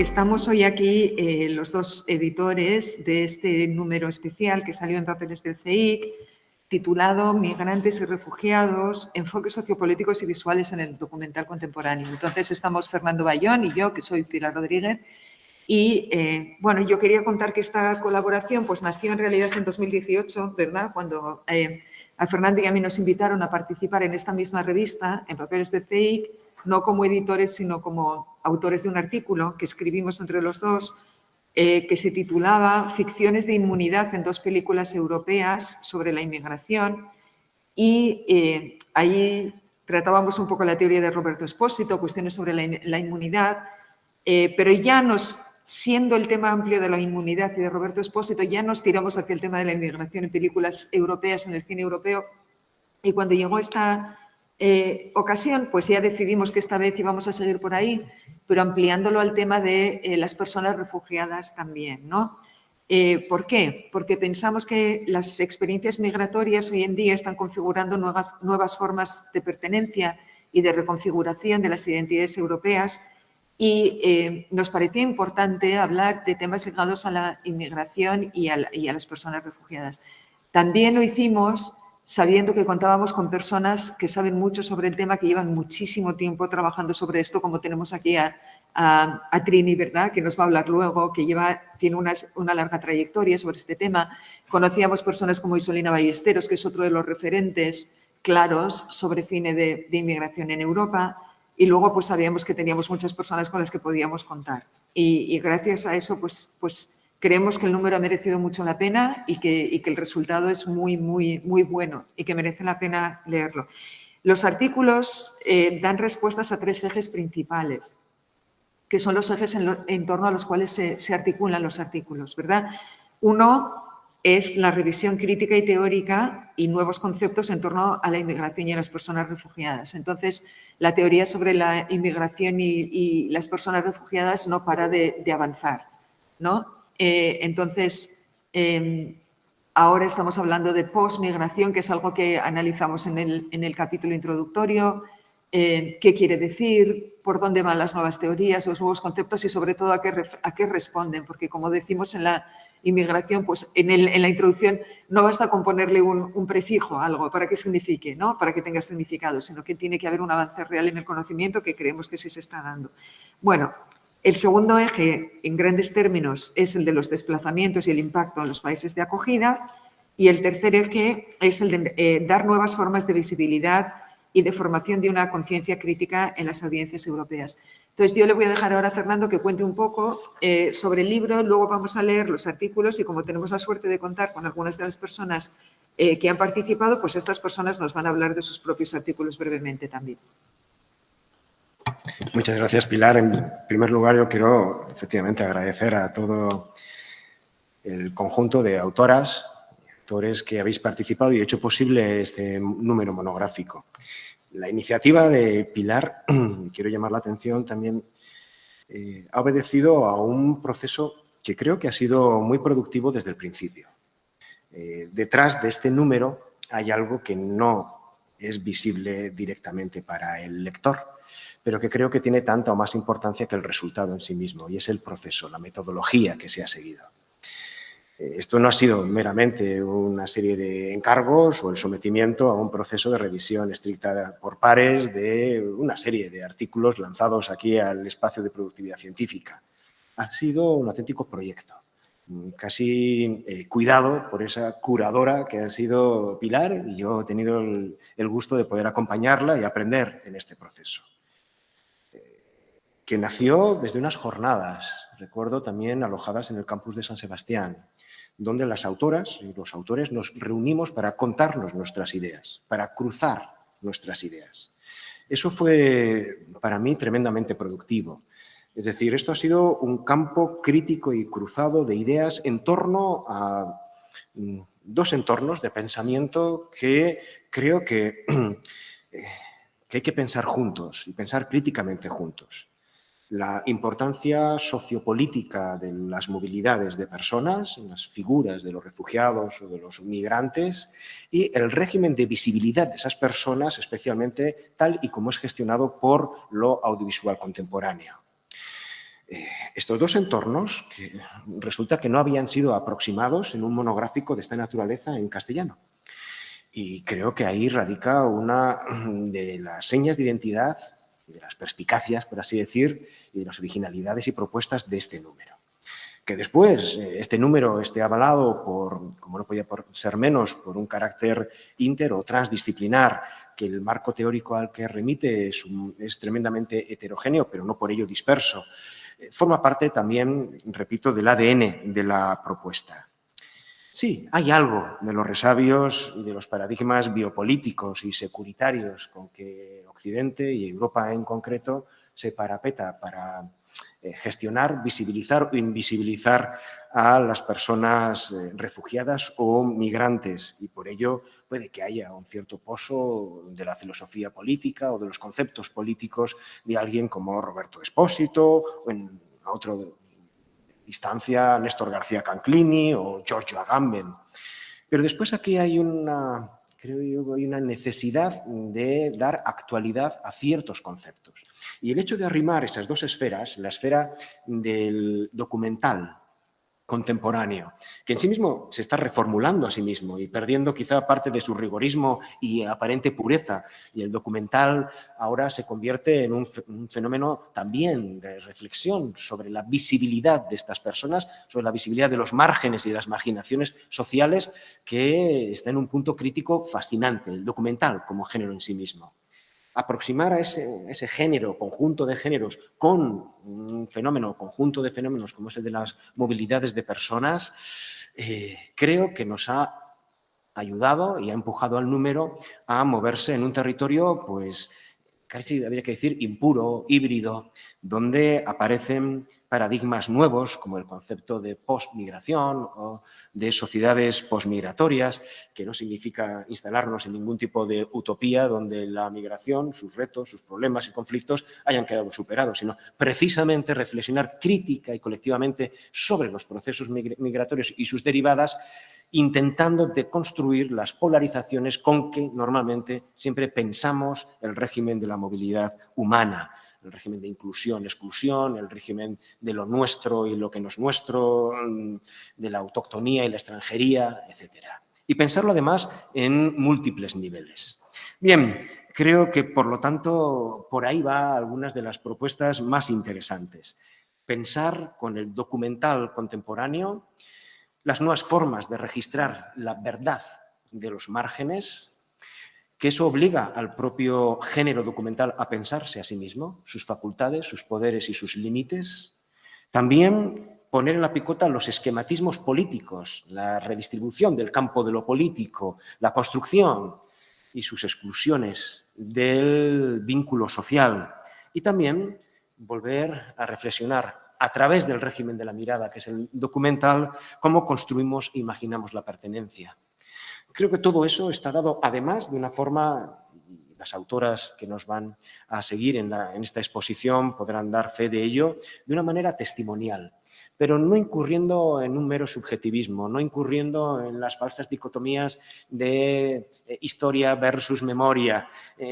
Estamos hoy aquí los dos editores de este número especial que salió en Papeles del CEIC, titulado Migrantes y Refugiados, enfoques sociopolíticos y visuales en el documental contemporáneo. Entonces estamos Fernando Bayón y yo, que soy Pilar Rodríguez, y bueno, yo quería contar que esta colaboración pues nació en realidad en 2018, ¿verdad? Cuando a Fernando y a mí nos invitaron a participar en esta misma revista, en Papeles del CEIC, no como editores, sino como autores de un artículo que escribimos entre los dos, que se titulaba Ficciones de inmunidad en dos películas europeas sobre la inmigración. Y ahí tratábamos un poco la teoría de Roberto Espósito, cuestiones sobre la inmunidad, pero ya siendo el tema amplio de la inmunidad y de Roberto Espósito, ya nos tiramos hacia el tema de la inmigración en películas europeas, en el cine europeo. Y cuando llegó esta ocasión, pues ya decidimos que esta vez íbamos a seguir por ahí, pero ampliándolo al tema de las personas refugiadas también, ¿no? ¿Por qué? Porque pensamos que las experiencias migratorias hoy en día están configurando nuevas formas de pertenencia y de reconfiguración de las identidades europeas y nos parecía importante hablar de temas ligados a la inmigración y a las personas refugiadas. También lo hicimos sabiendo que contábamos con personas que saben mucho sobre el tema, que llevan muchísimo tiempo trabajando sobre esto, como tenemos aquí a Trini, ¿verdad?, que nos va a hablar luego, que tiene una larga trayectoria sobre este tema. Conocíamos personas como Isolina Ballesteros, que es otro de los referentes claros sobre cine de inmigración en Europa, y luego pues sabíamos que teníamos muchas personas con las que podíamos contar. Y gracias a eso pues creemos que el número ha merecido mucho la pena y que el resultado es muy, muy, muy bueno y que merece la pena leerlo. Los artículos dan respuestas a tres ejes principales, que son los ejes en torno a los cuales se articulan los artículos, ¿verdad? Uno es la revisión crítica y teórica y nuevos conceptos en torno a la inmigración y a las personas refugiadas. Entonces, la teoría sobre la inmigración y las personas refugiadas no para de avanzar, ¿no? Entonces, ahora estamos hablando de posmigración, que es algo que analizamos en el capítulo introductorio. ¿Qué quiere decir? ¿Por dónde van las nuevas teorías, los nuevos conceptos y, sobre todo, a qué responden? Porque, como decimos en la inmigración, pues en la introducción no basta con ponerle un prefijo a algo para que signifique, ¿no?, para que tenga significado, sino que tiene que haber un avance real en el conocimiento que creemos que sí se está dando. Bueno, el segundo eje, en grandes términos, es el de los desplazamientos y el impacto en los países de acogida. Y el tercer eje es el de dar nuevas formas de visibilidad y de formación de una conciencia crítica en las audiencias europeas. Entonces, yo le voy a dejar ahora a Fernando que cuente un poco sobre el libro, luego vamos a leer los artículos y como tenemos la suerte de contar con algunas de las personas que han participado, pues estas personas nos van a hablar de sus propios artículos brevemente también. Muchas gracias, Pilar. En primer lugar, yo quiero efectivamente agradecer a todo el conjunto de autoras y autores que habéis participado y hecho posible este número monográfico. La iniciativa de Pilar, quiero llamar la atención también, ha obedecido a un proceso que creo que ha sido muy productivo desde el principio. Detrás de este número hay algo que no es visible directamente para el lector, pero que creo que tiene tanta o más importancia que el resultado en sí mismo, y es el proceso, la metodología que se ha seguido. Esto no ha sido meramente una serie de encargos o el sometimiento a un proceso de revisión estricta por pares de una serie de artículos lanzados aquí al espacio de productividad científica. Ha sido un auténtico proyecto, casi cuidado por esa curadora que ha sido Pilar, y yo he tenido el gusto de poder acompañarla y aprender en este proceso, que nació desde unas jornadas, recuerdo también alojadas en el campus de San Sebastián, donde las autoras y los autores nos reunimos para contarnos nuestras ideas, para cruzar nuestras ideas. Eso fue para mí tremendamente productivo. Es decir, esto ha sido un campo crítico y cruzado de ideas en torno a dos entornos de pensamiento que creo que hay que pensar juntos y pensar críticamente juntos. La importancia sociopolítica de las movilidades de personas, las figuras de los refugiados o de los migrantes, y el régimen de visibilidad de esas personas, especialmente tal y como es gestionado por lo audiovisual contemporáneo. estos dos entornos que resulta que no habían sido aproximados en un monográfico de esta naturaleza en castellano. Y creo que ahí radica una de las señas de identidad, de las perspicacias, por así decir, y de las originalidades y propuestas de este número. Que después este número esté avalado por, como no podía ser menos, por un carácter inter o transdisciplinar, que el marco teórico al que remite es tremendamente heterogéneo, pero no por ello disperso, forma parte también, repito, del ADN de la propuesta. Sí, hay algo de los resabios y de los paradigmas biopolíticos y securitarios con que Occidente y Europa en concreto se parapeta para gestionar, visibilizar o invisibilizar a las personas refugiadas o migrantes, y por ello puede que haya un cierto pozo de la filosofía política o de los conceptos políticos de alguien como Roberto Espósito o en otro distancia Néstor García Canclini o Giorgio Agamben. Pero después aquí hay creo yo, hay una necesidad de dar actualidad a ciertos conceptos. Y el hecho de arrimar esas dos esferas, la esfera del documental contemporáneo, que en sí mismo se está reformulando a sí mismo y perdiendo quizá parte de su rigorismo y aparente pureza, y el documental ahora se convierte en un fenómeno también de reflexión sobre la visibilidad de estas personas, sobre la visibilidad de los márgenes y de las marginaciones sociales, que está en un punto crítico fascinante, el documental como género en sí mismo. Aproximar a ese género, conjunto de géneros, con un fenómeno, conjunto de fenómenos como es el de las movilidades de personas, creo que nos ha ayudado y ha empujado al número a moverse en un territorio, pues, casi habría que decir impuro, híbrido, donde aparecen paradigmas nuevos como el concepto de postmigración o de sociedades postmigratorias, que no significa instalarnos en ningún tipo de utopía donde la migración, sus retos, sus problemas y conflictos hayan quedado superados, sino precisamente reflexionar crítica y colectivamente sobre los procesos migratorios y sus derivadas, intentando deconstruir las polarizaciones con que normalmente siempre pensamos el régimen de la movilidad humana, el régimen de inclusión, exclusión, el régimen de lo nuestro y lo que no es nuestro, de la autoctonía y la extranjería, etc. Y pensarlo además en múltiples niveles. Bien, creo que por lo tanto por ahí va algunas de las propuestas más interesantes. Pensar con el documental contemporáneo las nuevas formas de registrar la verdad de los márgenes, que eso obliga al propio género documental a pensarse a sí mismo, sus facultades, sus poderes y sus límites. También poner en la picota los esquematismos políticos, la redistribución del campo de lo político, la construcción y sus exclusiones del vínculo social. Y también volver a reflexionar a través del régimen de la mirada, que es el documental, cómo construimos e imaginamos la pertenencia. Creo que todo eso está dado, además, de una forma, las autoras que nos van a seguir en esta exposición podrán dar fe de ello, de una manera testimonial, pero no incurriendo en un mero subjetivismo, no incurriendo en las falsas dicotomías de historia versus memoria,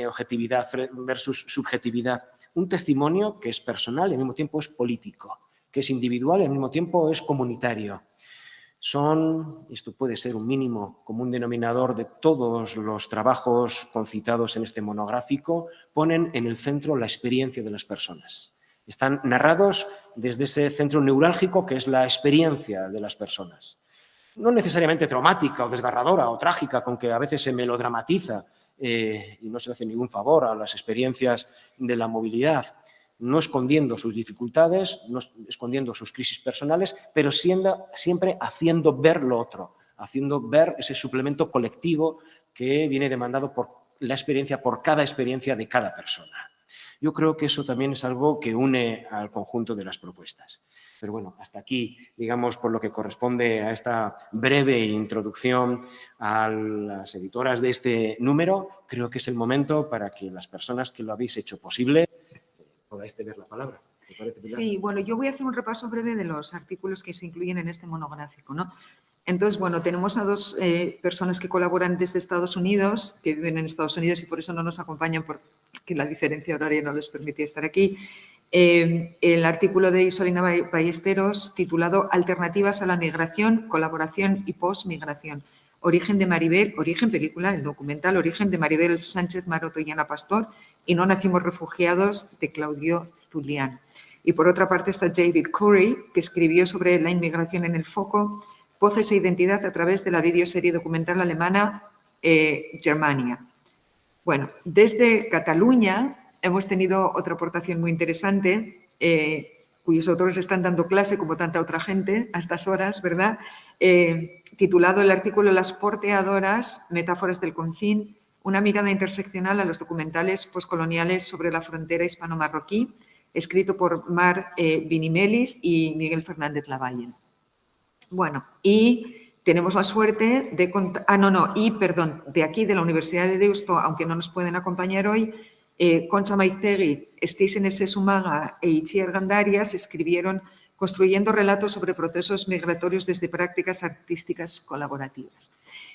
objetividad versus subjetividad. Un testimonio que es personal y al mismo tiempo es político, que es individual y al mismo tiempo es comunitario. Esto puede ser un mínimo común denominador de todos los trabajos concitados en este monográfico, ponen en el centro la experiencia de las personas. Están narrados desde ese centro neurálgico que es la experiencia de las personas. No necesariamente traumática o desgarradora o trágica, con que a veces se melodramatiza y no se le hace ningún favor a las experiencias de la movilidad, no escondiendo sus dificultades, no escondiendo sus crisis personales, pero siempre haciendo ver lo otro, haciendo ver ese suplemento colectivo que viene demandado por la experiencia, por cada experiencia de cada persona. Yo creo que eso también es algo que une al conjunto de las propuestas. Pero bueno, hasta aquí, digamos, por lo que corresponde a esta breve introducción a las editoras de este número, creo que es el momento para que las personas que lo habéis hecho posible podáis tener la palabra. ¿Te parece, Pilar? Sí, bueno, yo voy a hacer un repaso breve de los artículos que se incluyen en este monográfico, ¿no? Entonces, bueno, tenemos a dos personas que colaboran desde Estados Unidos, que viven en Estados Unidos y por eso no nos acompañan porque la diferencia horaria no les permitía estar aquí. el artículo de Isolina Ballesteros titulado Alternativas a la migración, colaboración y posmigración. Origen de Maribel, origen película, el documental Origen de Maribel Sánchez Maroto y Ana Pastor y No nacimos refugiados de Claudio Zulián. Y por otra parte está David Curry, que escribió sobre la inmigración en el foco, voces e identidad a través de la videoserie documental alemana Germania. Bueno, desde Cataluña hemos tenido otra aportación muy interesante, cuyos autores están dando clase, como tanta otra gente, a estas horas, ¿verdad? Titulado el artículo Las porteadoras, metáforas del confín, una mirada interseccional a los documentales postcoloniales sobre la frontera hispano-marroquí, escrito por Mar Vinimelis y Miguel Fernández Lavalle. Bueno, y tenemos la suerte de contar... de aquí, de la Universidad de Deusto, aunque no nos pueden acompañar hoy, Concha Maiztegui, Stixen S. Sumaga e Itziar Gandarias escribieron Construyendo relatos sobre procesos migratorios desde prácticas artísticas colaborativas.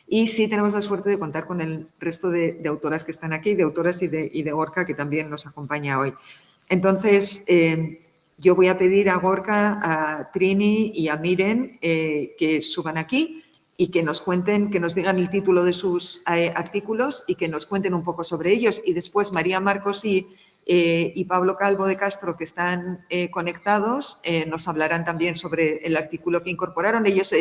Y sí tenemos la suerte de contar con el resto de autoras que están aquí, de autoras y de Gorka, que también nos acompaña hoy. Entonces, yo voy a pedir a Gorka, a Trini y a Miren que suban aquí y que nos cuenten, que nos digan el título de sus artículos y que nos cuenten un poco sobre ellos. Y después María Marcos y Pablo Calvo de Castro, que están conectados, nos hablarán también sobre el artículo que incorporaron. Ellos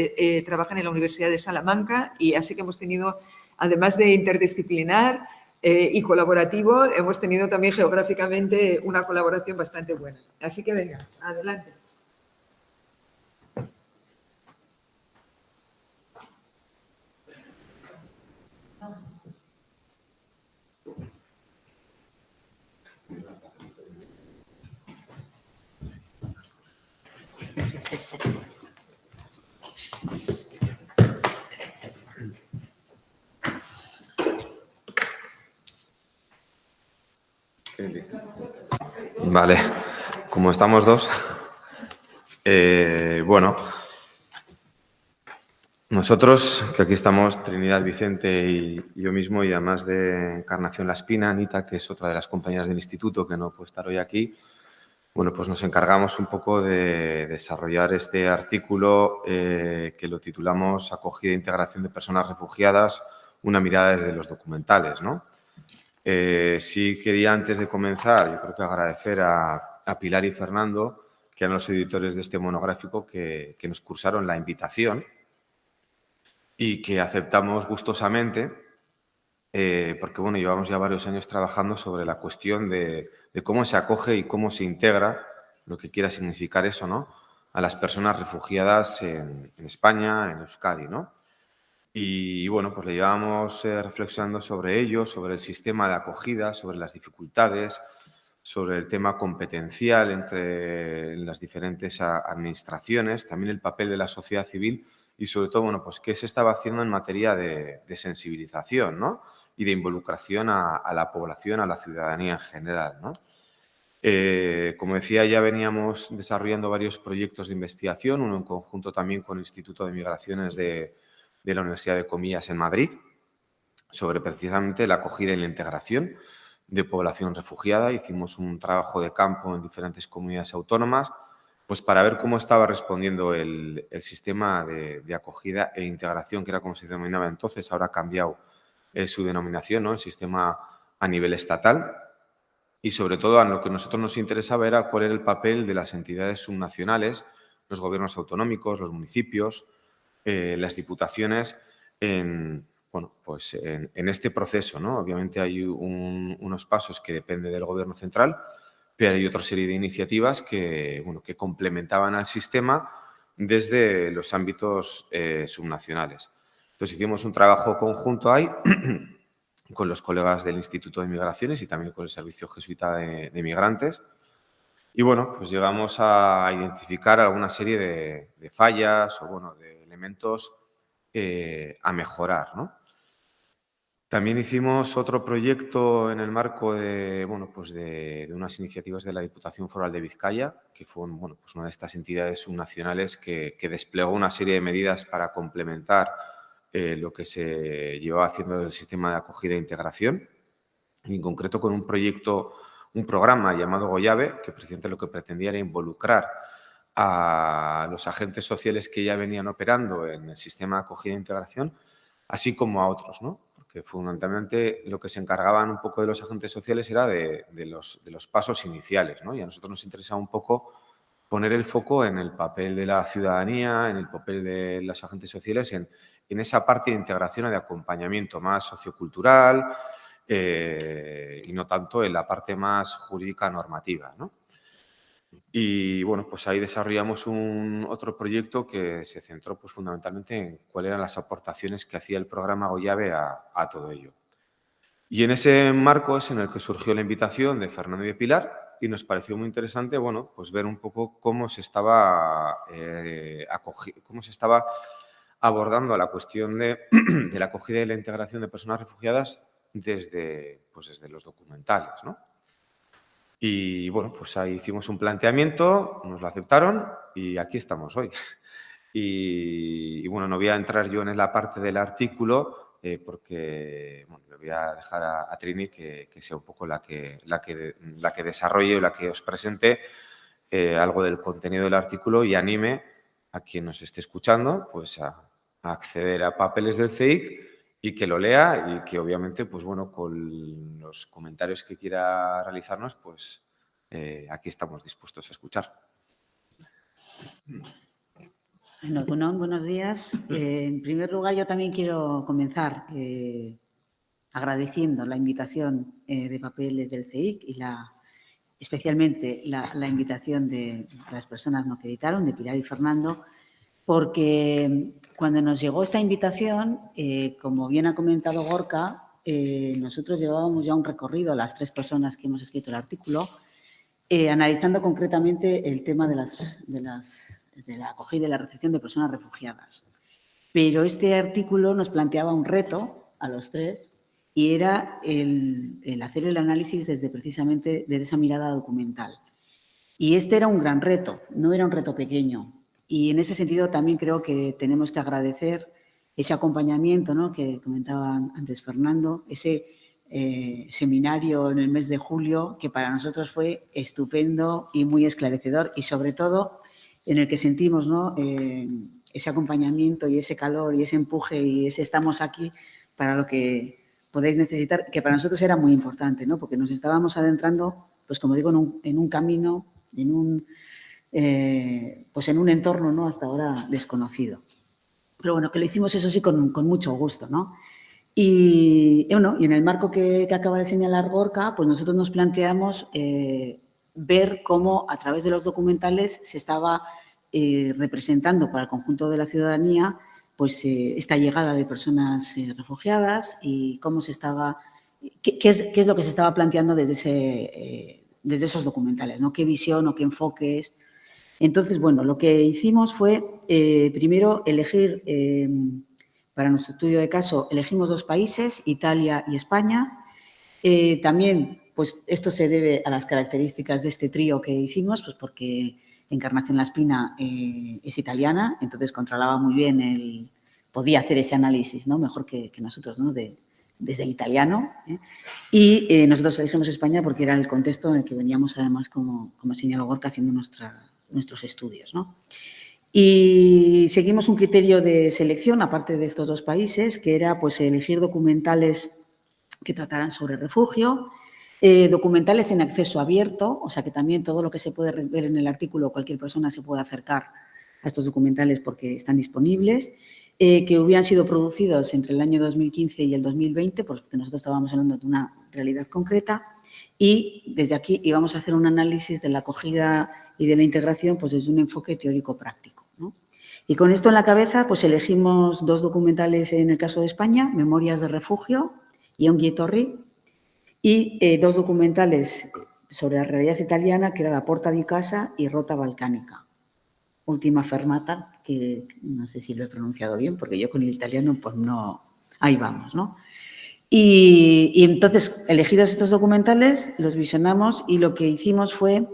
trabajan en la Universidad de Salamanca y así que hemos tenido, además de interdisciplinar y colaborativo, hemos tenido también geográficamente una colaboración bastante buena. Así que venga, adelante. Vale, como estamos dos, bueno, nosotros, que aquí estamos, Trinidad, Vicente y yo mismo, y además de Encarnación La Espina, Anita, que es otra de las compañeras del instituto que no puede estar hoy aquí, bueno, pues nos encargamos un poco de desarrollar este artículo que lo titulamos Acogida e integración de personas refugiadas, una mirada desde los documentales, ¿no? Sí quería, antes de comenzar, yo creo que agradecer a Pilar y Fernando, que eran los editores de este monográfico, que nos cursaron la invitación y que aceptamos gustosamente, porque bueno, llevamos ya varios años trabajando sobre la cuestión de cómo se acoge y cómo se integra, lo que quiera significar eso, ¿no?, a las personas refugiadas en España, en Euskadi, ¿no? Y bueno, pues le llevábamos reflexionando sobre ello, sobre el sistema de acogida, sobre las dificultades, sobre el tema competencial entre las diferentes administraciones, también el papel de la sociedad civil y sobre todo, bueno, pues qué se estaba haciendo en materia de sensibilización, ¿no?, y de involucración a la población, a la ciudadanía en general, ¿no? Como decía, ya veníamos desarrollando varios proyectos de investigación, uno en conjunto también con el Instituto de Migraciones de la Universidad de Comillas en Madrid, sobre precisamente la acogida y la integración de población refugiada. Hicimos un trabajo de campo en diferentes comunidades autónomas, pues para ver cómo estaba respondiendo el sistema de acogida e integración, que era como se denominaba entonces, ahora ha cambiado su denominación, ¿no?, el sistema a nivel estatal. Y sobre todo a lo que a nosotros nos interesaba era cuál era el papel de las entidades subnacionales, los gobiernos autonómicos, los municipios, las diputaciones en este proceso, ¿no? Obviamente hay unos pasos que dependen del Gobierno central, pero hay otra serie de iniciativas que complementaban al sistema desde los ámbitos subnacionales. Entonces hicimos un trabajo conjunto ahí con los colegas del Instituto de Migraciones y también con el Servicio Jesuita de Migrantes. Y bueno, pues llegamos a identificar alguna serie de fallas o de elementos a mejorar, ¿no? También hicimos otro proyecto en el marco de unas iniciativas de la Diputación Foral de Vizcaya, que fue una de estas entidades subnacionales que desplegó una serie de medidas para complementar lo que se llevaba haciendo del sistema de acogida e integración, y en concreto con un proyecto un programa llamado Goyabe, que precisamente lo que pretendía era involucrar a los agentes sociales que ya venían operando en el sistema de acogida e integración, así como a otros, ¿no? Porque fundamentalmente lo que se encargaban un poco de los agentes sociales era de los pasos iniciales, ¿no? Y a nosotros nos interesaba un poco poner el foco en el papel de la ciudadanía, en el papel de los agentes sociales, en esa parte de integración o de acompañamiento más sociocultural y no tanto en la parte más jurídica normativa, ¿no? Y bueno, pues ahí desarrollamos otro proyecto que se centró pues, fundamentalmente en cuáles eran las aportaciones que hacía el programa Goyabe a todo ello. Y en ese marco es en el que surgió la invitación de Fernando y de Pilar y nos pareció muy interesante, bueno, pues ver un poco cómo se estaba abordando la cuestión de la acogida y la integración de personas refugiadas desde los documentales, ¿no? Y bueno, pues ahí hicimos un planteamiento, nos lo aceptaron y aquí estamos hoy. Y bueno, no voy a entrar yo en la parte del artículo porque bueno, le voy a dejar a Trini que sea un poco la que desarrolle o la que os presente algo del contenido del artículo y anime a quien nos esté escuchando pues a acceder a papeles del CEIC y que lo lea y que obviamente, pues bueno, con los comentarios que quiera realizarnos, pues aquí estamos dispuestos a escuchar. Bueno, Gunón, buenos días. En primer lugar, yo también quiero comenzar agradeciendo la invitación de papeles del CEIC y especialmente la invitación de las personas no que editaron, de Pilar y Fernando, porque cuando nos llegó esta invitación, como bien ha comentado Gorka, nosotros llevábamos ya un recorrido, las 3 personas que hemos escrito el artículo, analizando concretamente el tema de la acogida y la recepción de personas refugiadas. Pero este artículo nos planteaba un reto a los 3 y era el hacer el análisis precisamente desde esa mirada documental. Y este era un gran reto, no era un reto pequeño. Y en ese sentido también creo que tenemos que agradecer ese acompañamiento, ¿no?, que comentaba antes Fernando, ese seminario en el mes de julio que para nosotros fue estupendo y muy esclarecedor y sobre todo en el que sentimos, ¿no?, ese acompañamiento y ese calor y ese empuje y ese estamos aquí para lo que podéis necesitar, que para nosotros era muy importante, ¿no?, porque nos estábamos adentrando, pues como digo, en un camino, en un entorno, ¿no?, hasta ahora desconocido. Pero bueno, que lo hicimos eso sí con mucho gusto, ¿no? Y bueno, y en el marco que acaba de señalar Gorka, pues nosotros nos planteamos ver cómo a través de los documentales se estaba representando para el conjunto de la ciudadanía pues esta llegada de personas refugiadas y cómo se estaba, qué es lo que se estaba planteando desde esos documentales, ¿no? Qué visión o qué enfoques. Entonces, bueno, lo que hicimos fue primero elegir, para nuestro estudio de caso, elegimos 2 países, Italia y España. También, pues esto se debe a las características de este trío que hicimos, pues porque Encarnación Laspina es italiana, entonces controlaba muy bien podía hacer ese análisis, ¿no?, mejor que nosotros, ¿no?, desde el italiano. Y nosotros elegimos España porque era el contexto en el que veníamos, además, como señaló Gorka, haciendo nuestros estudios, ¿no? Y seguimos un criterio de selección, aparte de estos 2 países, que era pues elegir documentales que trataran sobre refugio, documentales en acceso abierto, o sea que también todo lo que se puede ver en el artículo, cualquier persona se puede acercar a estos documentales porque están disponibles, que hubieran sido producidos entre el año 2015 y el 2020, porque nosotros estábamos hablando de una realidad concreta, y desde aquí íbamos a hacer un análisis de la acogida y de la integración pues desde un enfoque teórico-práctico, ¿no? Y con esto en la cabeza pues elegimos 2 documentales en el caso de España, Memorias de refugio y Ongi Etorri, y 2 documentales sobre la realidad italiana, que era La Porta di Casa y Rota Balcánica. Última fermata, que no sé si lo he pronunciado bien, porque yo con el italiano pues no, ahí vamos, ¿no? Y entonces, elegidos estos documentales, los visionamos y lo que hicimos fue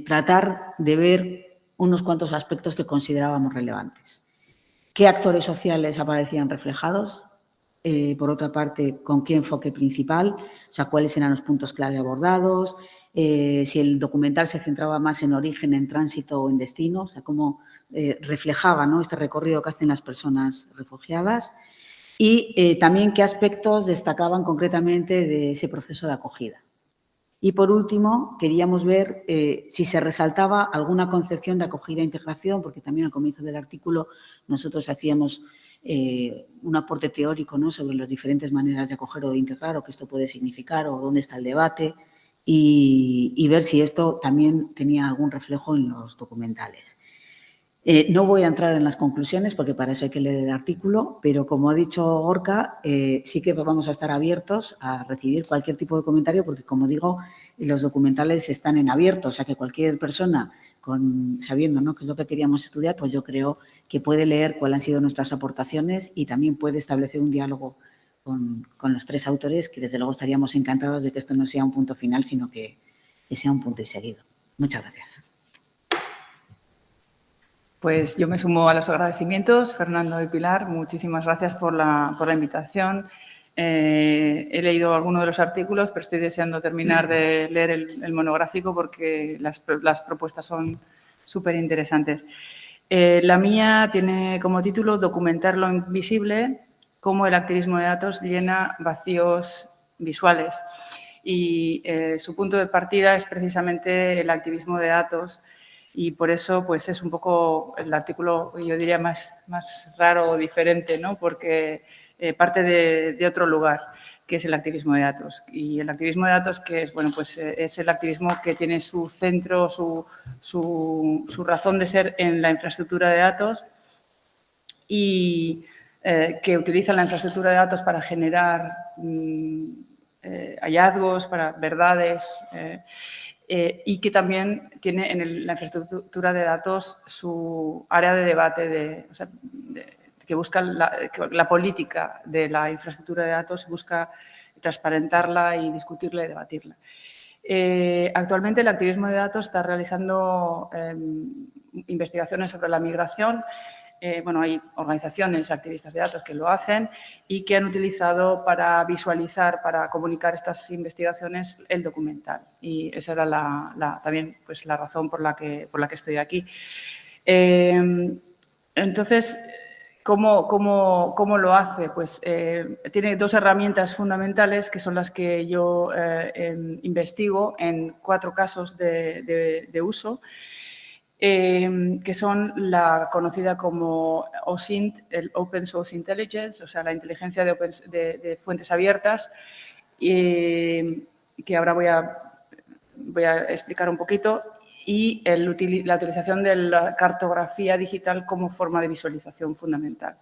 tratar de ver unos cuantos aspectos que considerábamos relevantes. ¿Qué actores sociales aparecían reflejados? por otra parte, con qué enfoque principal, o sea, cuáles eran los puntos clave abordados, si el documental se centraba más en origen, en tránsito o en destino, o sea, cómo reflejaba, ¿no?, este recorrido que hacen las personas refugiadas y también qué aspectos destacaban concretamente de ese proceso de acogida. Y, por último, queríamos ver si se resaltaba alguna concepción de acogida e integración, porque también al comienzo del artículo nosotros hacíamos un aporte teórico, ¿no?, sobre las diferentes maneras de acoger o de integrar o qué esto puede significar o dónde está el debate y ver si esto también tenía algún reflejo en los documentales. No voy a entrar en las conclusiones porque para eso hay que leer el artículo, pero como ha dicho Gorka, sí que vamos a estar abiertos a recibir cualquier tipo de comentario porque, como digo, los documentales están en abierto, o sea que cualquier persona sabiendo, ¿no?, qué es lo que queríamos estudiar, pues yo creo que puede leer cuáles han sido nuestras aportaciones y también puede establecer un diálogo con los tres autores, que desde luego estaríamos encantados de que esto no sea un punto final, sino que sea un punto y seguido. Muchas gracias. Pues yo me sumo a los agradecimientos. Fernando y Pilar, muchísimas gracias por la invitación. He leído algunos de los artículos, pero estoy deseando terminar de leer el monográfico porque las propuestas son súper interesantes. La mía tiene como título Documentar lo invisible, cómo el activismo de datos llena vacíos visuales. Y su punto de partida es precisamente el activismo de datos. Y por eso pues es un poco el artículo, yo diría, más raro o diferente, ¿no?, porque parte de otro lugar, que es el activismo de datos. Y el activismo de datos, que es, bueno, pues es el activismo que tiene su centro, su razón de ser en la infraestructura de datos y que utiliza la infraestructura de datos para generar hallazgos, para verdades, y que también tiene en la infraestructura de datos su área de debate, que busca la política de la infraestructura de datos, busca transparentarla y discutirla y debatirla. Actualmente el activismo de datos está realizando investigaciones sobre la migración. Bueno, hay organizaciones activistas de datos que lo hacen y que han utilizado para visualizar, para comunicar estas investigaciones, el documental. Y esa era también pues, la razón por la que estoy aquí. Entonces, ¿cómo lo hace? Pues tiene dos herramientas fundamentales que son las que yo investigo en 4 casos de uso. Que son la conocida como OSINT, el Open Source Intelligence, o sea, la inteligencia de fuentes abiertas, que ahora voy a explicar un poquito, y la utilización de la cartografía digital como forma de visualización fundamental.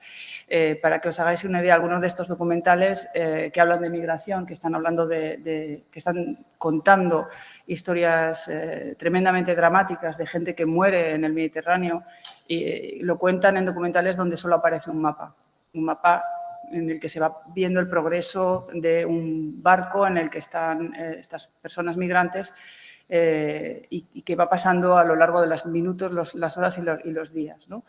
Para que os hagáis una idea, algunos de estos documentales que hablan de migración, que están hablando que están contando historias tremendamente dramáticas de gente que muere en el Mediterráneo, y lo cuentan en documentales donde solo aparece un mapa en el que se va viendo el progreso de un barco en el que están estas personas migrantes y que va pasando a lo largo de los minutos, las horas y los días, ¿no?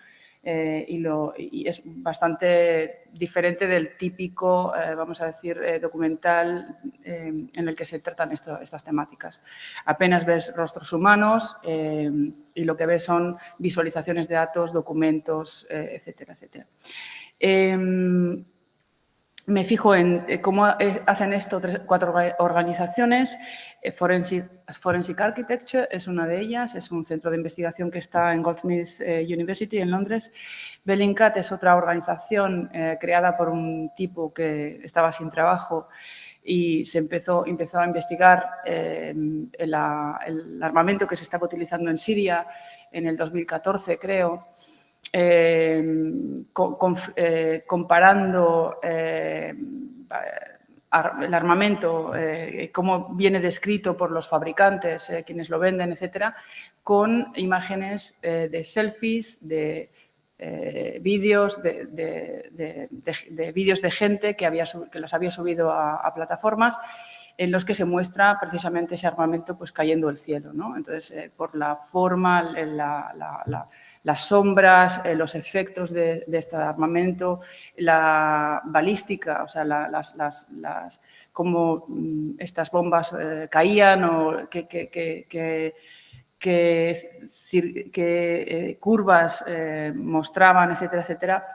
Y es bastante diferente del típico, vamos a decir, documental en el que se tratan estas temáticas. Apenas ves rostros humanos y lo que ves son visualizaciones de datos, documentos, etcétera, etcétera. Me fijo en cómo hacen esto 4 organizaciones. Forensic Architecture es una de ellas, es un centro de investigación que está en Goldsmiths University en Londres. Bellingcat es otra organización creada por un tipo que estaba sin trabajo y empezó a investigar el armamento que se estaba utilizando en Siria en el 2014, creo. Comparando el armamento, cómo viene descrito por los fabricantes, quienes lo venden, etcétera, con imágenes de selfies, de vídeos, de vídeos de gente que las había subido a plataformas en los que se muestra precisamente ese armamento pues, cayendo del cielo, ¿no? Entonces, por la forma, las sombras, los efectos de este armamento, la balística, o sea, cómo estas bombas caían o qué curvas mostraban, etcétera, etcétera,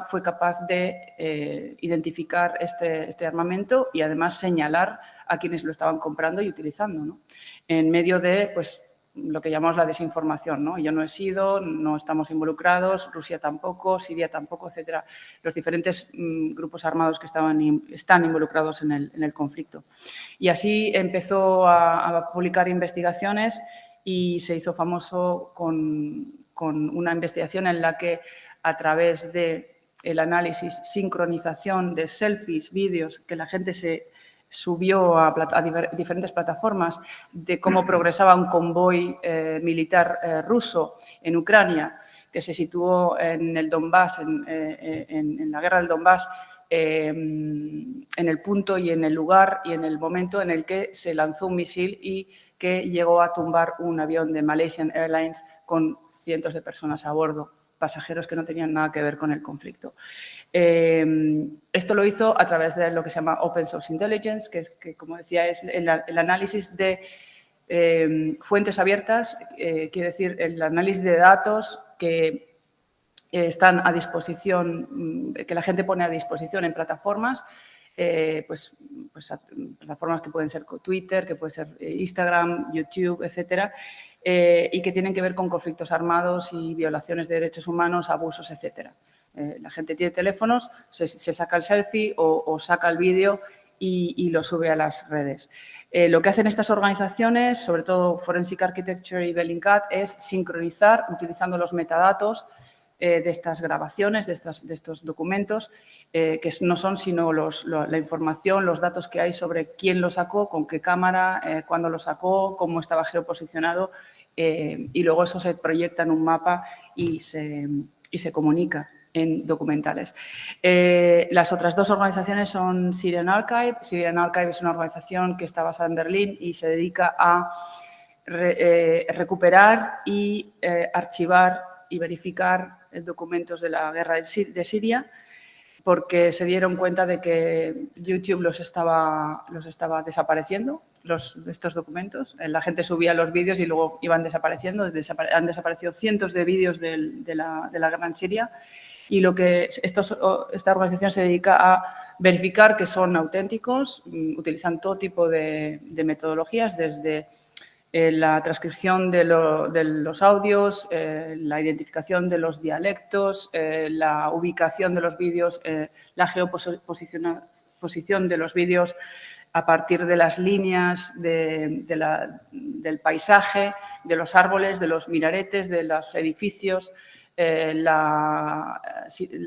fue capaz de identificar este armamento y además señalar a quienes lo estaban comprando y utilizando, ¿no? En medio de, pues, lo que llamamos la desinformación, ¿no? Yo no he sido, no estamos involucrados, Rusia tampoco, Siria tampoco, etcétera. Los diferentes grupos armados que están involucrados en el conflicto. Y así empezó a publicar investigaciones y se hizo famoso con una investigación en la que, a través del análisis, sincronización de selfies, vídeos que la gente se subió a diferentes plataformas, de cómo progresaba un convoy militar ruso en Ucrania, que se situó en el Donbass, en la guerra del Donbass, en el punto y en el lugar y en el momento en el que se lanzó un misil y que llegó a tumbar un avión de Malaysian Airlines con cientos de personas a bordo, pasajeros que no tenían nada que ver con el conflicto. Esto lo hizo a través de lo que se llama Open Source Intelligence, que como decía, es el análisis de fuentes abiertas, quiere decir el análisis de datos que están a disposición, que la gente pone a disposición en plataformas, plataformas que pueden ser Twitter, que puede ser Instagram, YouTube, etcétera, y que tienen que ver con conflictos armados y violaciones de derechos humanos, abusos, etcétera. La gente tiene teléfonos, se saca el selfie o saca el vídeo y lo sube a las redes. Lo que hacen estas organizaciones, sobre todo Forensic Architecture y Bellingcat, es sincronizar, utilizando los metadatos de estas grabaciones, de estos documentos, que no son sino la información, los datos que hay sobre quién lo sacó, con qué cámara, cuándo lo sacó, cómo estaba geoposicionado, y luego eso se proyecta en un mapa y se comunica en documentales. Las otras dos organizaciones son Syrian Archive. Syrian Archive es una organización que está basada en Berlín y se dedica a recuperar y archivar y verificar documentos de la guerra de Siria, porque se dieron cuenta de que YouTube los estaba desapareciendo, estos documentos. La gente subía los vídeos y luego iban desapareciendo. Han desaparecido cientos de vídeos de la guerra en Siria, y lo que esta organización se dedica a verificar que son auténticos. Utilizan todo tipo de metodologías, desde la transcripción de los audios, la identificación de los dialectos, la ubicación de los vídeos, la geoposición de los vídeos a partir de las líneas del paisaje, de los árboles, de los minaretes, de los edificios.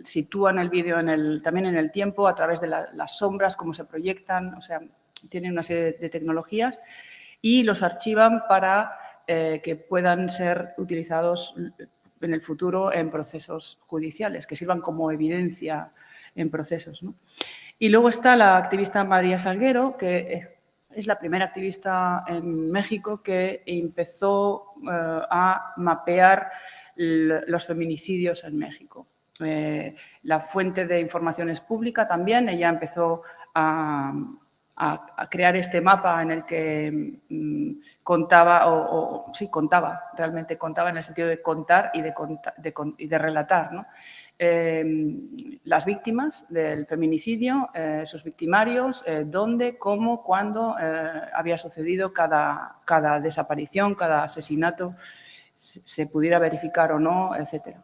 Sitúan el vídeo también en el tiempo, a través de las sombras, cómo se proyectan. O sea, tienen una serie de tecnologías y los archivan para que puedan ser utilizados en el futuro en procesos judiciales, que sirvan como evidencia en procesos, ¿no? Y luego está la activista María Salguero, que es la primera activista en México que empezó a mapear los feminicidios en México. La fuente de información es pública también. Ella empezó a crear este mapa en el que realmente contaba en el sentido de contar y de relatar, ¿no? Las víctimas del feminicidio, sus victimarios, dónde, cómo, cuándo había sucedido cada desaparición, cada asesinato, se pudiera verificar o no, etcétera.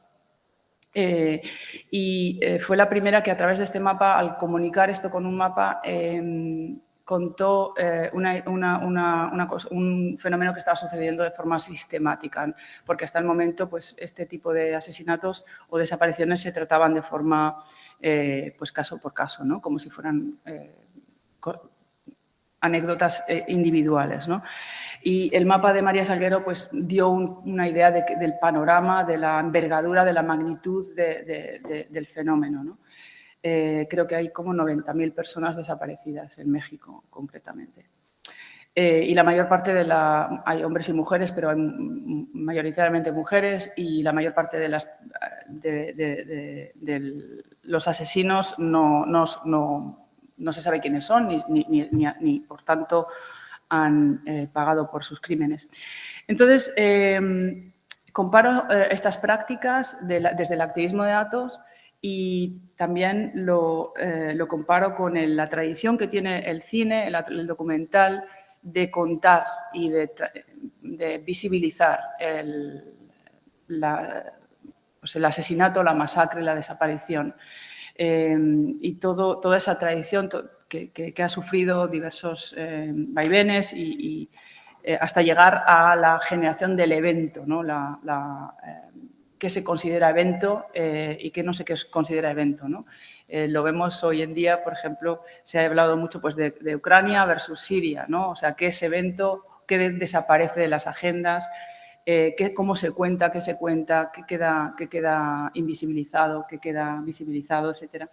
Fue la primera que, a través de este mapa, al comunicar esto con un mapa, contó un fenómeno que estaba sucediendo de forma sistemática, porque hasta el momento, pues, este tipo de asesinatos o desapariciones se trataban de forma pues caso por caso, ¿no? Como si fueran anécdotas individuales, ¿no? Y el mapa de María Salguero, pues, dio una idea del panorama, de la envergadura, de la magnitud del fenómeno, ¿no? Creo que hay como 90.000 personas desaparecidas en México, concretamente. y la mayor parte hay hombres y mujeres, pero hay mayoritariamente mujeres, y la mayor parte de los asesinos no se sabe quiénes son ni por tanto han pagado por sus crímenes. Entonces, comparo estas prácticas desde el activismo de datos y también lo comparo con la tradición que tiene el cine, el documental, de contar y de visibilizar el asesinato, la masacre, la desaparición. Y toda esa tradición que ha sufrido diversos vaivenes y hasta llegar a la generación del evento, ¿no? Qué se considera evento y qué no se considera evento, ¿no? Lo vemos hoy en día, por ejemplo, se ha hablado mucho pues, de Ucrania versus Siria, ¿no? O sea, qué es evento, qué desaparece de las agendas, cómo se cuenta, qué se cuenta, qué queda invisibilizado, qué queda visibilizado, etc.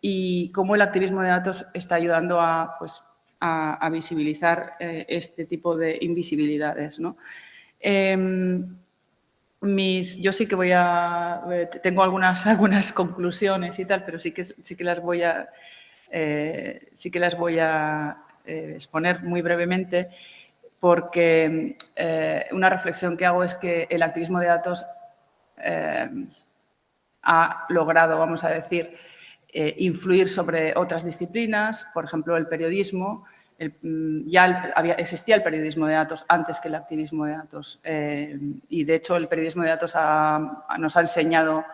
Y cómo el activismo de datos está ayudando a visibilizar este tipo de invisibilidades, ¿no? Yo sí que tengo algunas conclusiones y tal, pero sí que las voy a exponer muy brevemente, porque una reflexión que hago es que el activismo de datos ha logrado, vamos a decir, influir sobre otras disciplinas, por ejemplo, el periodismo. Existía el periodismo de datos antes que el activismo de datos y, de hecho, el periodismo de datos nos ha enseñado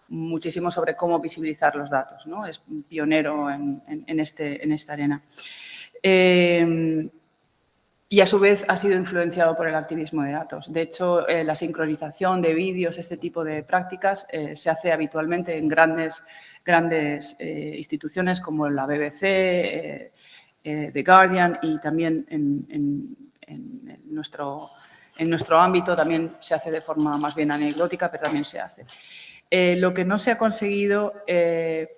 muchísimo sobre cómo visibilizar los datos, ¿no? Es pionero en esta arena. Y, a su vez, ha sido influenciado por el activismo de datos. De hecho, la sincronización de vídeos, este tipo de prácticas, se hace habitualmente en grandes instituciones como la BBC, The Guardian, y también en nuestro ámbito también se hace de forma más bien anecdótica, pero también se hace. Lo que no se ha conseguido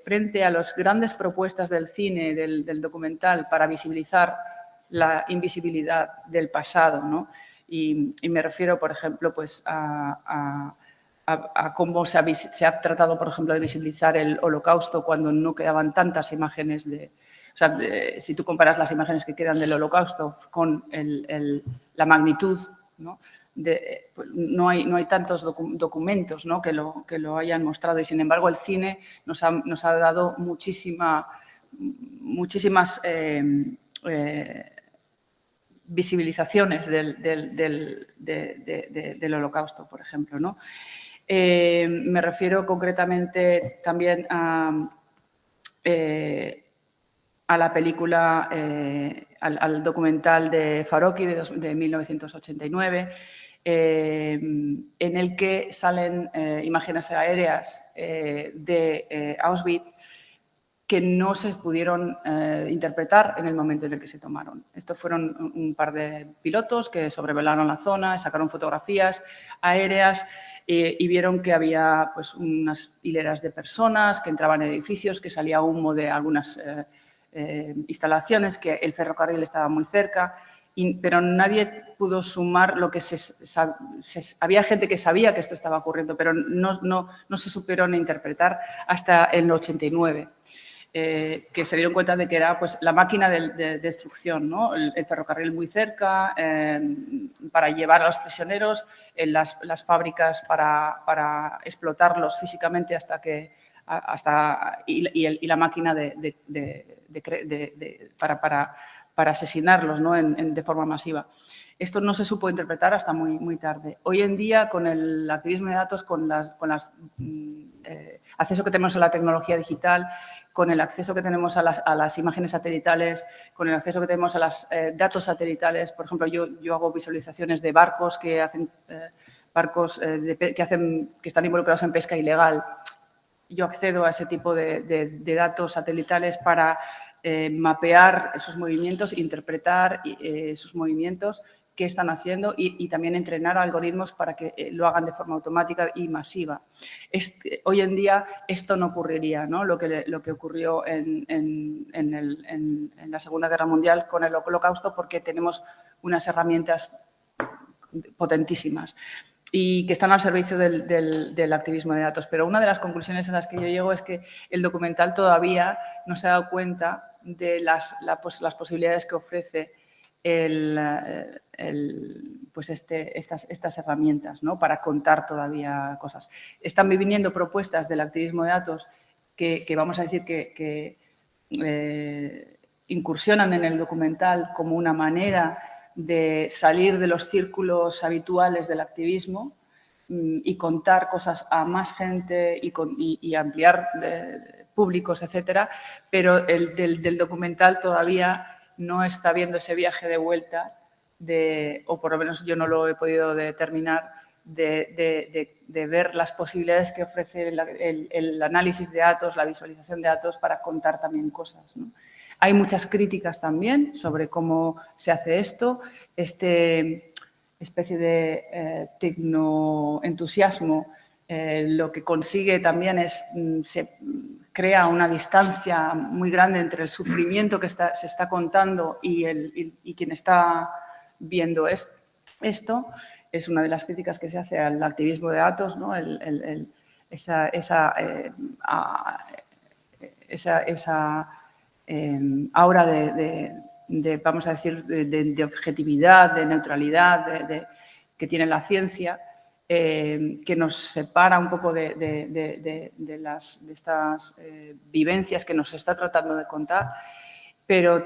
frente a las grandes propuestas del cine, del documental, para visibilizar la invisibilidad del pasado, ¿no? Y me refiero, por ejemplo, pues, a cómo se ha tratado, por ejemplo, de visibilizar el Holocausto cuando no quedaban tantas imágenes o sea, si tú comparas las imágenes que quedan del Holocausto con la magnitud, ¿no? Pues no hay tantos documentos, ¿no? que lo hayan mostrado, y sin embargo el cine nos ha dado muchísimas visibilizaciones del Holocausto, por ejemplo, ¿no? Me refiero concretamente también a la película, al documental de Farocki de 1989, en el que salen imágenes aéreas de Auschwitz que no se pudieron interpretar en el momento en el que se tomaron. Estos fueron un par de pilotos que sobrevolaron la zona, sacaron fotografías aéreas y vieron que había pues, unas hileras de personas que entraban en edificios, que salía humo de algunas instalaciones, que el ferrocarril estaba muy cerca, pero nadie pudo sumar lo que había gente que sabía que esto estaba ocurriendo, pero no se supieron interpretar hasta el 89. Que se dieron cuenta de que era pues, la máquina de destrucción, ¿no? El ferrocarril muy cerca, para llevar a los prisioneros, las fábricas para explotarlos físicamente y la máquina para asesinarlos, ¿no? de forma masiva. Esto no se supo interpretar hasta muy, muy tarde. Hoy en día, con el activismo de datos, con acceso que tenemos a la tecnología digital, con el acceso que tenemos a las imágenes satelitales, con el acceso que tenemos a los datos satelitales. Por ejemplo, yo hago visualizaciones de barcos que están involucrados en pesca ilegal. Yo accedo a ese tipo de datos satelitales para mapear esos movimientos, interpretar sus movimientos qué están haciendo y también entrenar algoritmos para que lo hagan de forma automática y masiva. Hoy en día esto no ocurriría, ¿no? Lo que ocurrió en la Segunda Guerra Mundial con el Holocausto, porque tenemos unas herramientas potentísimas y que están al servicio del activismo de datos. Pero una de las conclusiones a las que yo llego es que el documental todavía no se ha dado cuenta de las posibilidades que ofrece estas herramientas, ¿no? Para contar todavía cosas. Están viniendo propuestas del activismo de datos que vamos a decir que incursionan en el documental como una manera de salir de los círculos habituales del activismo y contar cosas a más gente y ampliar públicos, etcétera, pero del documental todavía no está viendo ese viaje de vuelta, o por lo menos yo no lo he podido determinar, de ver las posibilidades que ofrece el análisis de datos, la visualización de datos para contar también cosas, ¿no? Hay muchas críticas también sobre cómo se hace esto, especie de tecnoentusiasmo, lo que consigue también es, se crea una distancia muy grande entre el sufrimiento que se está contando y quien está viendo esto. Es una de las críticas que se hace al activismo de datos, ¿no? Esa aura vamos a decir, de objetividad, de neutralidad que tiene la ciencia, que nos separa un poco de estas vivencias que nos está tratando de contar, pero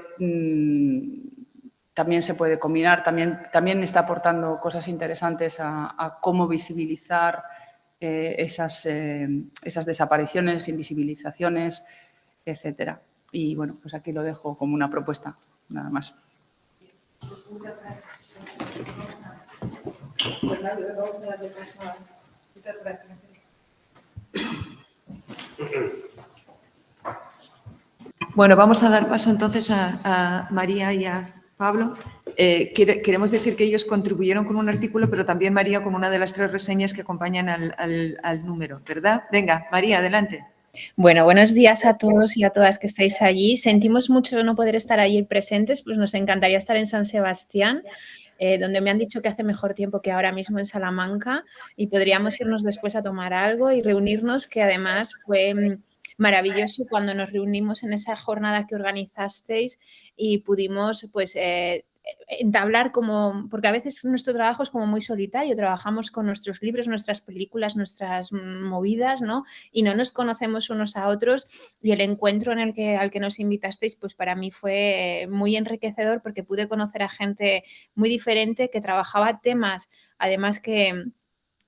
también se puede combinar, también está aportando cosas interesantes a cómo visibilizar esas desapariciones, invisibilizaciones, etcétera. Y bueno, pues aquí lo dejo como una propuesta, nada más. Pues muchas gracias. Pues nada, vamos a darle paso a... Muchas gracias. Bueno, vamos a dar paso entonces a María y a Pablo. Queremos decir que ellos contribuyeron con un artículo, pero también María con una de las 3 reseñas que acompañan al número, ¿verdad? Venga, María, adelante. Bueno, buenos días a todos y a todas que estáis allí. Sentimos mucho no poder estar allí presentes, pues nos encantaría estar en San Sebastián, donde me han dicho que hace mejor tiempo que ahora mismo en Salamanca y podríamos irnos después a tomar algo y reunirnos, que además fue maravilloso cuando nos reunimos en esa jornada que organizasteis y pudimos pues entablar porque a veces nuestro trabajo es como muy solitario, trabajamos con nuestros libros, nuestras películas, nuestras movidas, ¿no? Y no nos conocemos unos a otros y el encuentro al que nos invitasteis, pues para mí fue muy enriquecedor porque pude conocer a gente muy diferente que trabajaba temas, además que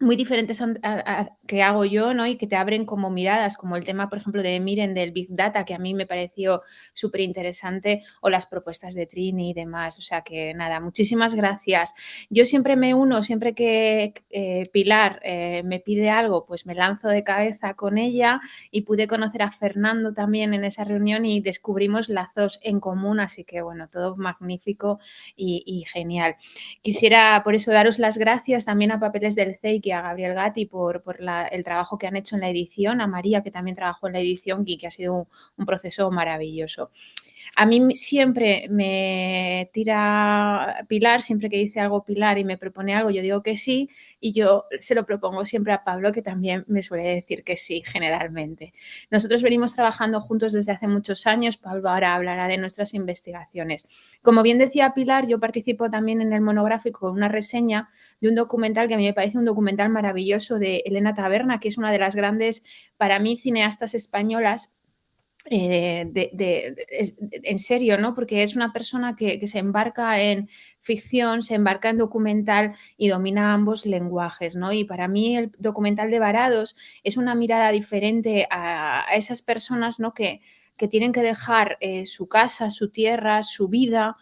muy diferentes a que hago yo, ¿no? Y que te abren como miradas, como el tema, por ejemplo, de Miren del Big Data, que a mí me pareció súper interesante, o las propuestas de Trini y demás. O sea que nada, muchísimas gracias. Yo siempre me uno, siempre que Pilar me pide algo, pues me lanzo de cabeza con ella y pude conocer a Fernando también en esa reunión y descubrimos lazos en común, así que bueno, todo magnífico y genial. Quisiera por eso daros las gracias también a Papeles del CEIC y a Gabriel Gatti por el trabajo que han hecho en la edición, a María, que también trabajó en la edición y que ha sido un proceso maravilloso. A mí siempre me tira Pilar, siempre que dice algo Pilar y me propone algo, yo digo que sí y yo se lo propongo siempre a Pablo, que también me suele decir que sí, generalmente. Nosotros venimos trabajando juntos desde hace muchos años, Pablo ahora hablará de nuestras investigaciones. Como bien decía Pilar, yo participo también en el monográfico en una reseña de un documental que a mí me parece un documental maravilloso de Elena Taberna, que es una de las grandes, para mí, cineastas españolas. En serio, ¿no? Porque es una persona que se embarca en ficción, se embarca en documental y domina ambos lenguajes, ¿no? Y para mí el documental de Varados es una mirada diferente a esas personas, ¿no? que tienen que dejar su casa, su tierra, su vida,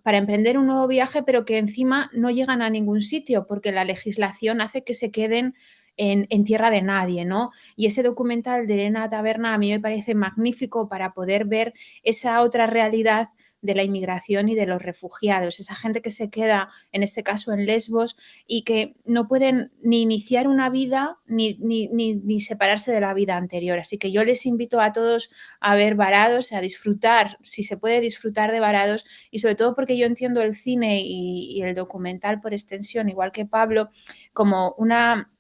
para emprender un nuevo viaje, pero que encima no llegan a ningún sitio porque la legislación hace que se queden en tierra de nadie, ¿no? Y ese documental de Elena Taberna a mí me parece magnífico para poder ver esa otra realidad de la inmigración y de los refugiados, esa gente que se queda, en este caso en Lesbos, y que no pueden ni iniciar una vida ni separarse de la vida anterior. Así que yo les invito a todos a ver Varados, a disfrutar, si se puede disfrutar de Varados, y sobre todo porque yo entiendo el cine y el documental por extensión, igual que Pablo, como una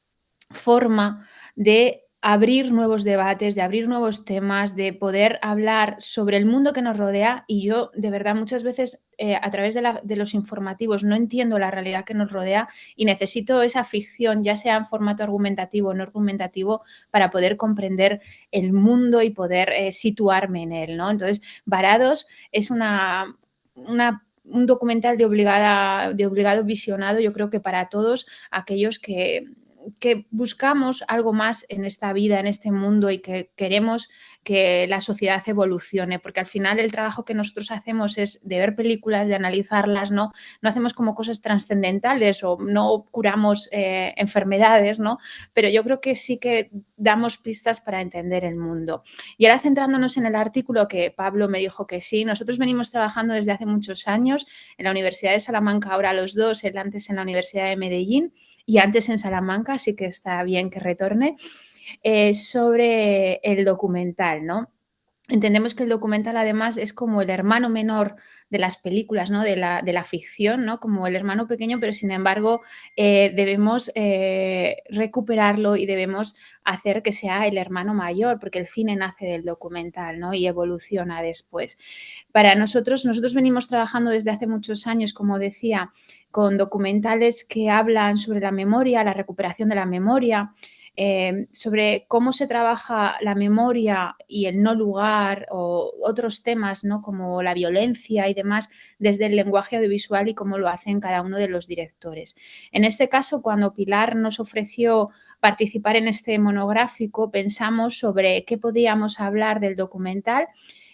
forma de abrir nuevos debates, de abrir nuevos temas, de poder hablar sobre el mundo que nos rodea. Y yo, de verdad, muchas veces a través de los informativos no entiendo la realidad que nos rodea y necesito esa ficción, ya sea en formato argumentativo o no argumentativo, para poder comprender el mundo y poder situarme en él, ¿no? Entonces, Varados es un documental de obligado visionado, yo creo que para todos aquellos que buscamos algo más en esta vida, en este mundo, y que queremos que la sociedad evolucione, porque al final el trabajo que nosotros hacemos es de ver películas, de analizarlas, no hacemos como cosas trascendentales o no curamos enfermedades, ¿no? Pero yo creo que sí que damos pistas para entender el mundo. Y ahora, centrándonos en el artículo, que Pablo me dijo que sí, nosotros venimos trabajando desde hace muchos años en la Universidad de Salamanca, ahora los dos, él antes en la Universidad de Medellín y antes en Salamanca, así que está bien que retorne, sobre el documental, ¿no? Entendemos que el documental, además, es como el hermano menor de las películas, ¿no? de la ficción, ¿no? Como el hermano pequeño, pero sin embargo debemos recuperarlo y debemos hacer que sea el hermano mayor, porque el cine nace del documental, ¿no? Y evoluciona después. Para nosotros venimos trabajando desde hace muchos años, como decía, con documentales que hablan sobre la memoria, la recuperación de la memoria, sobre cómo se trabaja la memoria y el no lugar o otros temas, ¿no? Como la violencia y demás desde el lenguaje audiovisual y cómo lo hacen cada uno de los directores. En este caso, cuando Pilar nos ofreció participar en este monográfico, pensamos sobre qué podíamos hablar del documental.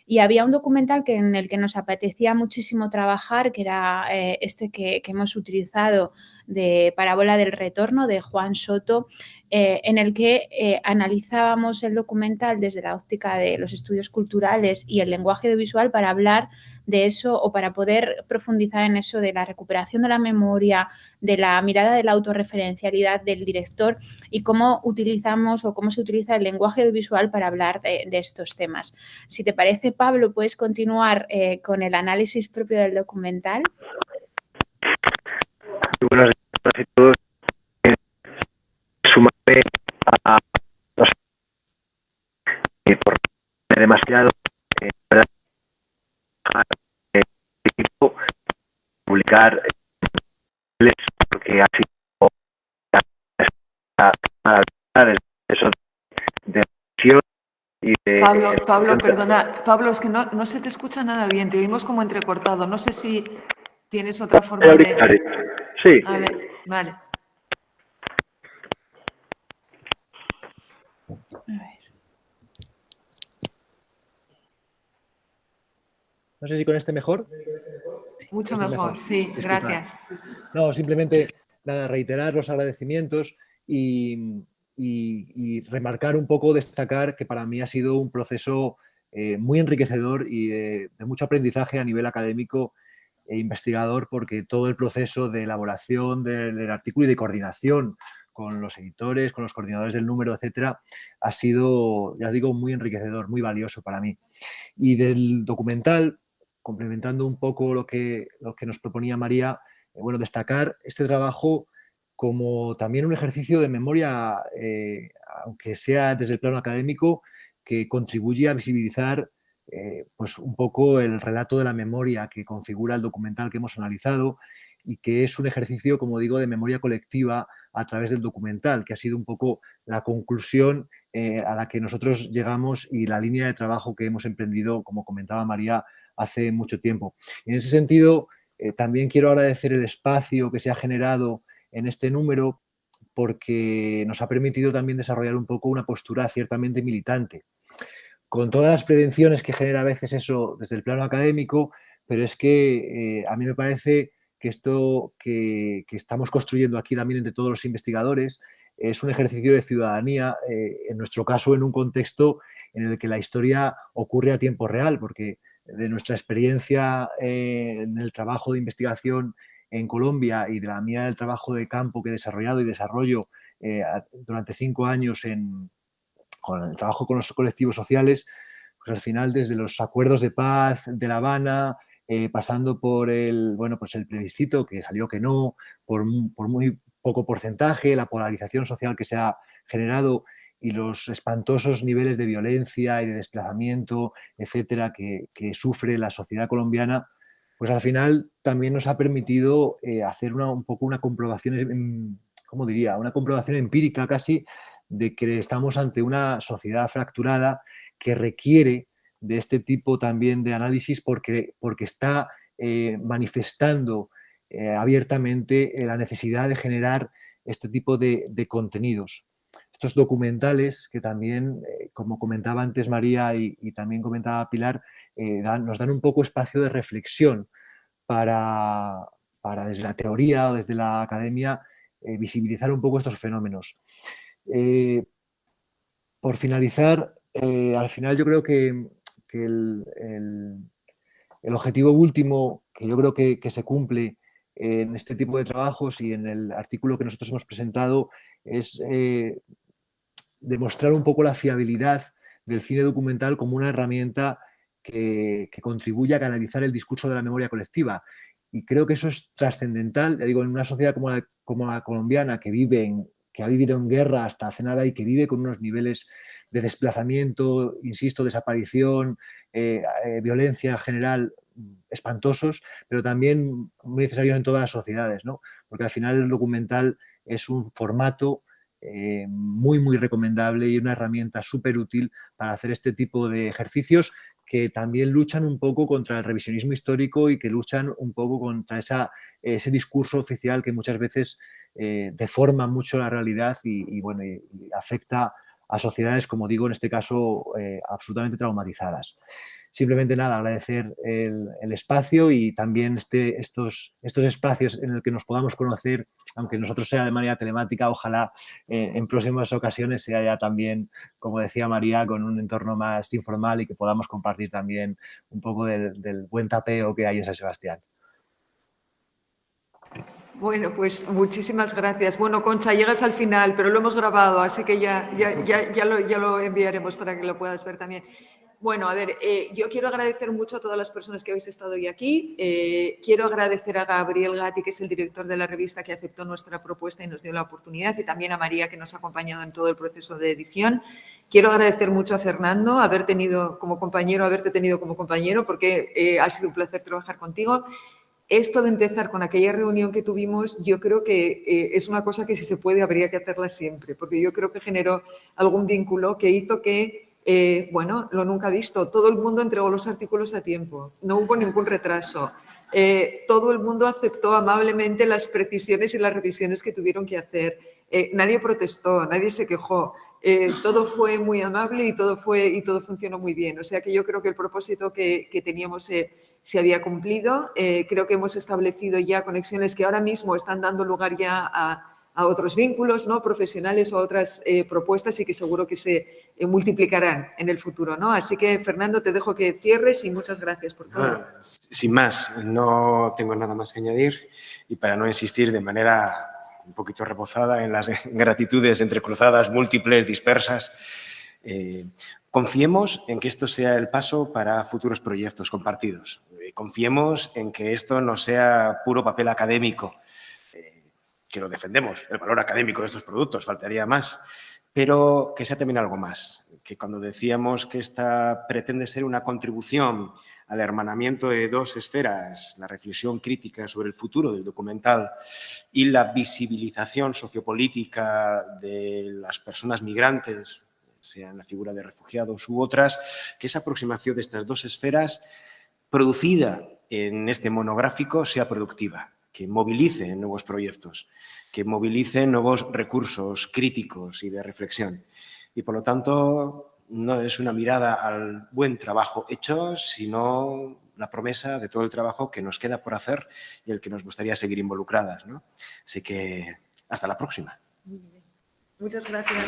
Y había un documental en el que nos apetecía muchísimo trabajar, que era este que hemos utilizado, de Parábola del Retorno, de Juan Soto, en el que analizábamos el documental desde la óptica de los estudios culturales y el lenguaje audiovisual para hablar de eso, o para poder profundizar en eso de la recuperación de la memoria, de la mirada de la autorreferencialidad del director y cómo utilizamos o cómo se utiliza el lenguaje audiovisual para hablar de estos temas. Si te parece, Pablo, puedes continuar con el análisis propio del documental. Buenos días a todos. Sumarme a por demasiado publicar porque ha sido eso de y de Pablo, perdona, Pablo, es que no se te escucha nada bien, te oímos como entrecortado, no sé si tienes otra forma de... Sí. A ver, vale. No sé si con este mejor. Mucho mejor, sí, Disculpad. gracias. No, simplemente nada, reiterar los agradecimientos y remarcar un poco, destacar que para mí ha sido un proceso muy enriquecedor y de mucho aprendizaje a nivel académico e investigador, porque todo el proceso de elaboración del artículo y de coordinación con los editores, con los coordinadores del número, etcétera, ha sido, ya os digo, muy enriquecedor, muy valioso para mí. Y del documental, complementando un poco lo que nos proponía María, bueno, destacar este trabajo como también un ejercicio de memoria, aunque sea desde el plano académico, que contribuye a visibilizar pues un poco el relato de la memoria que configura el documental que hemos analizado, y que es un ejercicio, como digo, de memoria colectiva a través del documental, que ha sido un poco la conclusión a la que nosotros llegamos y la línea de trabajo que hemos emprendido, como comentaba María, hace mucho tiempo. En ese sentido, también quiero agradecer el espacio que se ha generado en este número, porque nos ha permitido también desarrollar un poco una postura ciertamente militante, con todas las prevenciones que genera a veces eso desde el plano académico, pero es que a mí me parece que esto que estamos construyendo aquí también entre todos los investigadores es un ejercicio de ciudadanía, en nuestro caso en un contexto en el que la historia ocurre a tiempo real, porque nuestra experiencia en el trabajo de investigación en Colombia y de la mía del trabajo de campo que he desarrollado y desarrollo durante 5 años con el trabajo con los colectivos sociales, pues al final desde los acuerdos de paz de La Habana, pasando por el plebiscito que salió que no, por muy poco porcentaje, la polarización social que se ha generado y los espantosos niveles de violencia y de desplazamiento, etcétera, que sufre la sociedad colombiana, pues al final también nos ha permitido hacer un poco una comprobación, ¿cómo diría? Una comprobación empírica casi de que estamos ante una sociedad fracturada que requiere de este tipo también de análisis porque está manifestando abiertamente la necesidad de generar este tipo de contenidos. Estos documentales que también, como comentaba antes María y también comentaba Pilar, nos dan un poco espacio de reflexión para desde la teoría o desde la academia visibilizar un poco estos fenómenos. Por finalizar, al final yo creo que el objetivo último que yo creo que se cumple en este tipo de trabajos y en el artículo que nosotros hemos presentado es demostrar un poco la fiabilidad del cine documental como una herramienta que contribuye a canalizar el discurso de la memoria colectiva. Y creo que eso es trascendental, ya digo, en una sociedad como la colombiana que ha vivido en guerra hasta hace nada y que vive con unos niveles de desplazamiento, insisto, desaparición, violencia general espantosos, pero también muy necesarios en todas las sociedades, ¿no? Porque al final el documental es un formato muy recomendable y una herramienta súper útil para hacer este tipo de ejercicios que también luchan un poco contra el revisionismo histórico y que luchan un poco contra ese discurso oficial que muchas veces deforma mucho la realidad y afecta a sociedades, como digo, en este caso, absolutamente traumatizadas. Simplemente nada, agradecer el espacio y también estos espacios en los que nos podamos conocer, aunque nosotros sea de manera telemática, ojalá en próximas ocasiones sea ya también, como decía María, con un entorno más informal y que podamos compartir también un poco del buen tapeo que hay en San Sebastián. Bueno, pues muchísimas gracias. Bueno, Concha, llegas al final, pero lo hemos grabado, así que ya lo enviaremos para que lo puedas ver también. Bueno, a ver, yo quiero agradecer mucho a todas las personas que habéis estado hoy aquí. Quiero agradecer a Gabriel Gatti, que es el director de la revista, que aceptó nuestra propuesta y nos dio la oportunidad, y también a María, que nos ha acompañado en todo el proceso de edición. Quiero agradecer mucho a Fernando, haberte tenido como compañero, porque ha sido un placer trabajar contigo. Esto de empezar con aquella reunión que tuvimos, yo creo que es una cosa que si se puede habría que hacerla siempre, porque yo creo que generó algún vínculo que hizo que, lo nunca visto, todo el mundo entregó los artículos a tiempo, no hubo ningún retraso, todo el mundo aceptó amablemente las precisiones y las revisiones que tuvieron que hacer, nadie protestó, nadie se quejó, todo fue muy amable y todo funcionó muy bien. O sea que yo creo que el propósito que teníamos se había cumplido. Creo que hemos establecido ya conexiones que ahora mismo están dando lugar ya a otros vínculos, ¿no?, profesionales o a otras propuestas y que seguro que se multiplicarán en el futuro, ¿no? Así que, Fernando, te dejo que cierres y muchas gracias por todo. Bueno, sin más, no tengo nada más que añadir y para no insistir de manera un poquito rebozada en las gratitudes entrecruzadas, múltiples, dispersas, confiemos en que esto sea el paso para futuros proyectos compartidos. Confiemos en que esto no sea puro papel académico, que lo defendemos, el valor académico de estos productos, faltaría más, pero que sea también algo más. Que cuando decíamos que esta pretende ser una contribución al hermanamiento de dos esferas, la reflexión crítica sobre el futuro del documental y la visibilización sociopolítica de las personas migrantes, sea en la figura de refugiados u otras, que esa aproximación de estas dos esferas producida en este monográfico sea productiva, que movilice nuevos proyectos, que movilice nuevos recursos críticos y de reflexión. Y, por lo tanto, no es una mirada al buen trabajo hecho, sino la promesa de todo el trabajo que nos queda por hacer y el que nos gustaría seguir involucradas, ¿no? Así que, hasta la próxima. Muchas gracias.